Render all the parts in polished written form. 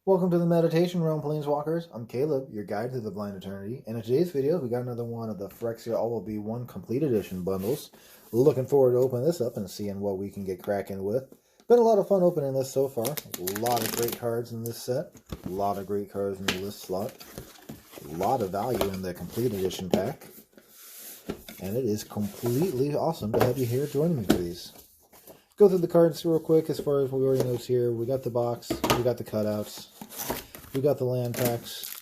Welcome to the Meditation Realm, Planeswalkers. I'm Caleb, your guide to the Blind Eternity, and in today's video, we got another one of the Phyrexia All Will Be One Complete Edition bundles. Looking forward to opening this up and seeing what we can get cracking with. Been a lot of fun opening this so far. A lot of great cards in this set. A lot of great cards in the list slot. A lot of value in the Complete Edition pack. And it is completely awesome to have you here joining me for these. Go through the cards real quick as far as what we already know here. We got the box, we got the cutouts, we got the land packs,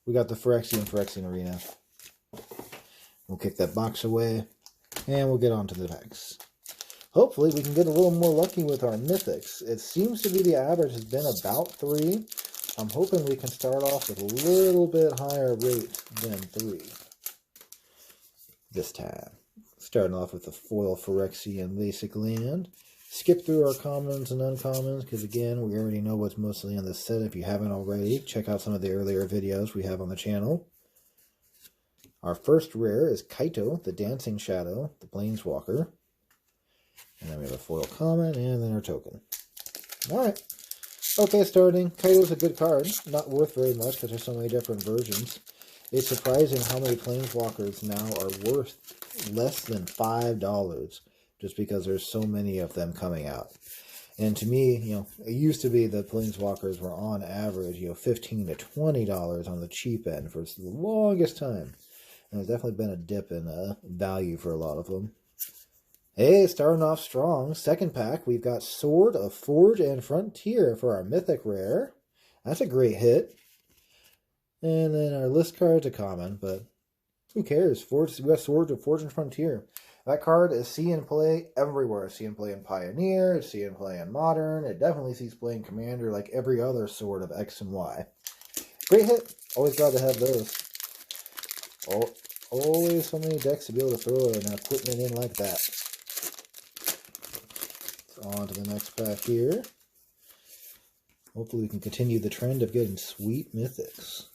we got the Phyrexia and Phyrexian Arena. We'll kick that box away, and we'll get on to the packs. Hopefully we can get a little more lucky with our mythics. It seems to be the average has been about 3. I'm hoping we can start off with a little bit higher rate than 3 this time. Starting off with the foil Phyrexian basic land. Skip through our commons and uncommons, because again, we already know what's mostly in this set. If you haven't already, check out some of the earlier videos we have on the channel. Our first rare is Kaito, the Dancing Shadow, the Planeswalker. And then we have a foil common, and then our token. Alright. Okay, starting. Kaito's a good card. Not worth very much, because there's so many different versions. It's surprising how many Planeswalkers now are worth less than $5 just because there's so many of them coming out. And to me, it used to be that Planeswalkers were on average, $15 to $20 on the cheap end for the longest time. And there's definitely been a dip in value for a lot of them. Hey, starting off strong. Second pack, we've got Sword of Forge and Frontier for our Mythic Rare. That's a great hit. And then our list card's a common, but who cares? We got Sword of Forge and Frontier. That card is see and play everywhere. See and play in Pioneer, see and play in Modern. It definitely sees play in Commander like every other Sword of X and Y. Great hit. Always glad to have those. Always so many decks to be able to throw an equipment in like that. So on to the next pack here. Hopefully we can continue the trend of getting sweet mythics.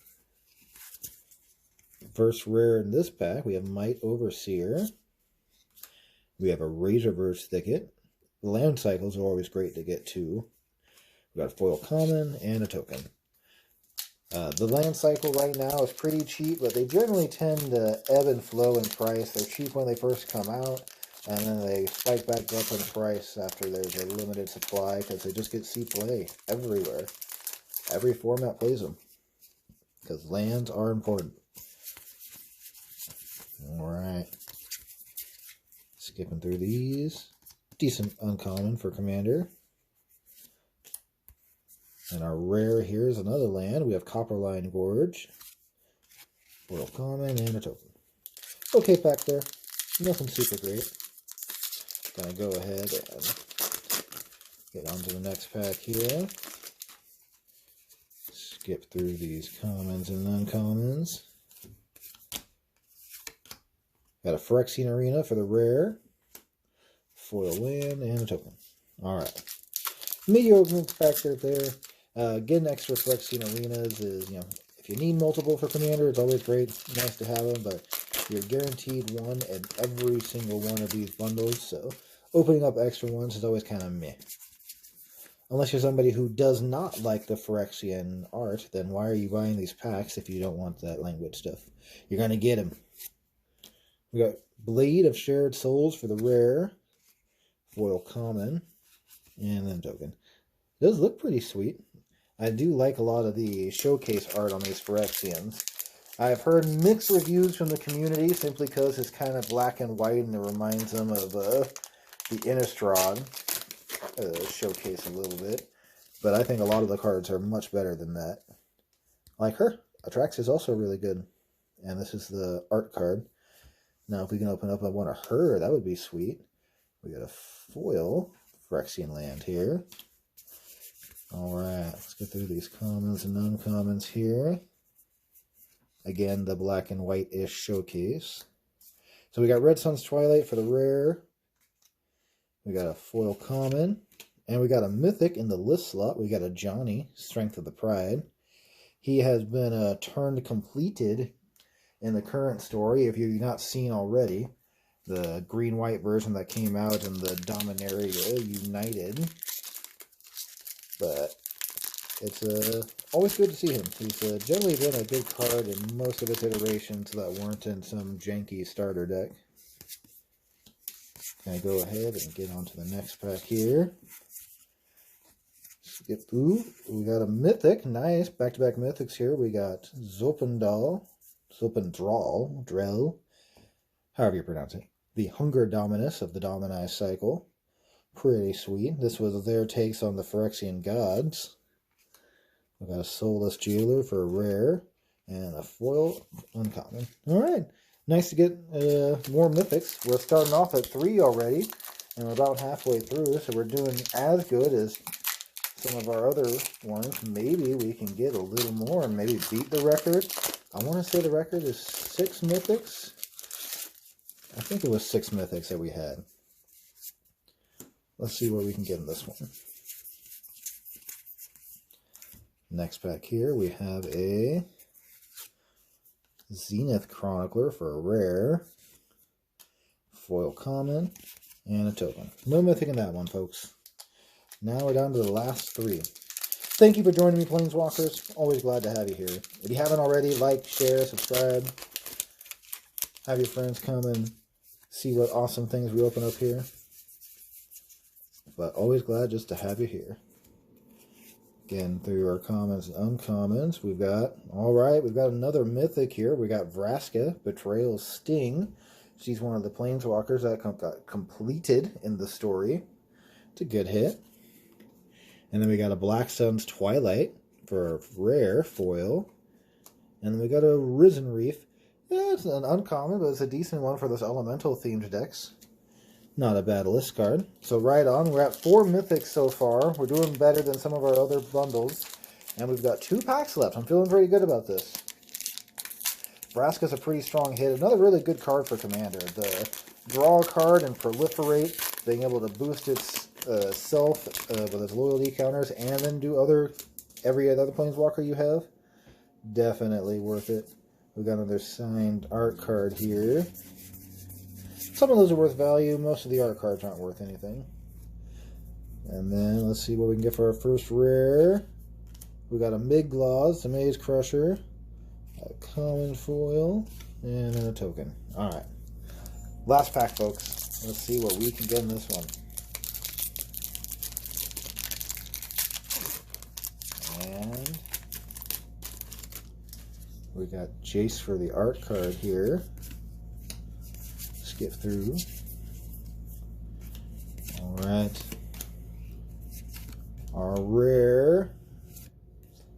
First rare in this pack, we have Might Overseer. We have a Razorverse Thicket. Land cycles are always great to get too. We got a foil common and a token. The land cycle right now is pretty cheap, but they generally tend to ebb and flow in price. They're cheap when they first come out, and then they spike back up in price after there's a limited supply, because they just get see play everywhere. Every format plays them, because lands are important. Alright. Skipping through these. Decent uncommon for Commander. And our rare here is another land. We have Copperline Gorge. Foil common and a token. Okay, pack there. Nothing super great. Gonna go ahead and get on to the next pack here. Skip through these commons and uncommons. Got a Phyrexian Arena for the rare. Foil land and a token. Alright. Mediocre factor there. Getting extra Phyrexian Arenas is, if you need multiple for Commander, it's always great. Nice to have them, but you're guaranteed one in every single one of these bundles, so opening up extra ones is always kind of meh. Unless you're somebody who does not like the Phyrexian art, then why are you buying these packs if you don't want that language stuff? You're going to get them. We got Blade of Shared Souls for the rare. Foil common. And then token. It does look pretty sweet. I do like a lot of the showcase art on these Phyrexians. I've heard mixed reviews from the community simply because it's kind of black and white and it reminds them of the Innistrad showcase a little bit. But I think a lot of the cards are much better than that. Like her. Atrax is also really good. And this is the art card. Now, if we can open up one of her, that would be sweet. We got a foil Phyrexian land here. Alright, let's get through these commons and uncommons here. Again, the black and white-ish showcase. So we got Red Sun's Twilight for the rare. We got a foil common. And we got a mythic in the list slot. We got a Johnny, Strength of the Pride. He has been turned completed in the current story, if you've not seen already. The green-white version that came out in the Dominaria United. But It's always good to see him. He's generally been a good card in most of its iterations that weren't in some janky starter deck. Gonna go ahead and get on to the next pack here. Skip through. We got a mythic. Nice. Back-to-back mythics here. We got Zopendal. Drell. However you pronounce it. The Hunger Dominus of the Domini cycle. Pretty sweet. This was their takes on the Phyrexian gods. We got a Soulless Jailer for a rare. And a foil uncommon. Alright. Nice to get more mythics. We're starting off at 3 already. And we're about halfway through. So we're doing as good as some of our other ones. Maybe we can get a little more and maybe beat the record. I want to say the record is 6 mythics. I think it was 6 mythics that we had. Let's see what we can get in this one. Next pack here, we have a Zenith Chronicler for a rare, foil common, and a token. No mythic in that one, folks. Now we're down to the last 3. Thank you for joining me, Planeswalkers. Always glad to have you here. If you haven't already, like, share, subscribe. Have your friends come and see what awesome things we open up here. But always glad just to have you here. Again, through our commons and uncommons, we've got, alright, we've got another mythic here. We got Vraska, Betrayal's Sting. She's one of the Planeswalkers that got completed in the story. It's a good hit. And then we got a Black Sun's Twilight for a rare foil. And then we got a Risen Reef. Yeah, it's an uncommon, but it's a decent one for those elemental-themed decks. Not a bad list card. So right on, we're at 4 mythics so far. We're doing better than some of our other bundles. And we've got 2 packs left. I'm feeling pretty good about this. Vraska's a pretty strong hit. Another really good card for Commander. The draw card and proliferate, being able to boost its self with its loyalty counters, and then do every other Planeswalker you have. Definitely worth it. We've got another signed art card here. Some of those are worth value. Most of the art cards aren't worth anything. And then let's see what we can get for our first rare. We got a Migloz, the Maze Crusher, a common foil, and then a token. Alright. Last pack, folks. Let's see what we can get in this one. And we got Jace for the art card here. Skip through. Alright. Our rare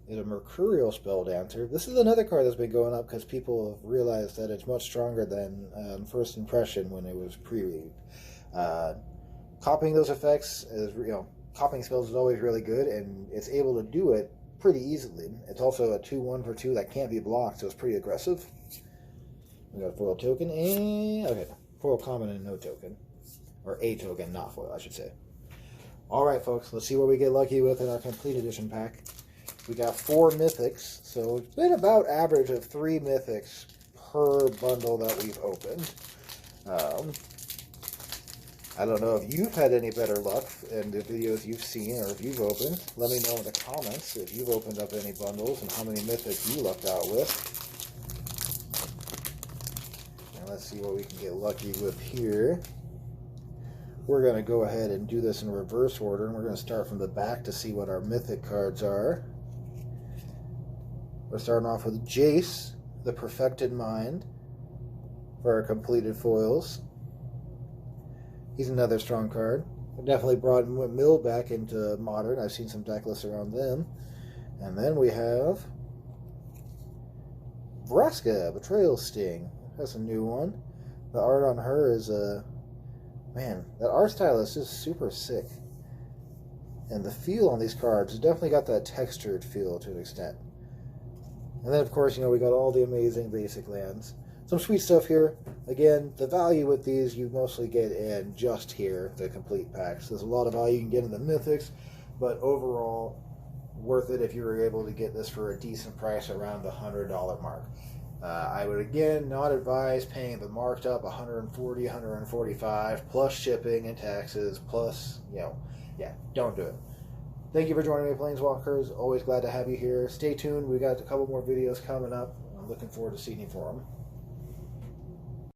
is a Mercurial Spelldancer. This is another card that's been going up because people have realized that it's much stronger than first impression when it was pre-read. Copying those effects is, copying spells is always really good, and it's able to do it pretty easily. It's also a 2/1 for 2 that can't be blocked, so it's pretty aggressive. We got a foil token and okay, foil common and no token, or a token, not foil, I should say. All right, folks, let's see what we get lucky with in our complete edition pack. We got 4 mythics, so it's been about average of 3 mythics per bundle that we've opened. I don't know if you've had any better luck in the videos you've seen or if you've opened. Let me know in the comments if you've opened up any bundles and how many mythics you lucked out with. And let's see what we can get lucky with here. We're going to go ahead and do this in reverse order, and we're going to start from the back to see what our mythic cards are. We're starting off with Jace, the Perfected Mind, for our completed foils. He's another strong card. Definitely brought Mill back into Modern. I've seen some deck lists around them. And then we have Vraska, Betrayal Sting. That's a new one. The art on her is man, that art style is just super sick. And the feel on these cards has definitely got that textured feel to an extent. And then, of course, we got all the amazing basic lands. Some sweet stuff here. Again, the value with these you mostly get in just here, the complete packs. There's a lot of value you can get in the mythics, but overall, worth it if you were able to get this for a decent price around the $100 mark. I would, again, not advise paying the marked up $140, $145, plus shipping and taxes, plus, yeah, don't do it. Thank you for joining me, Planeswalkers. Always glad to have you here. Stay tuned. We got a couple more videos coming up. I'm looking forward to seeing you for them.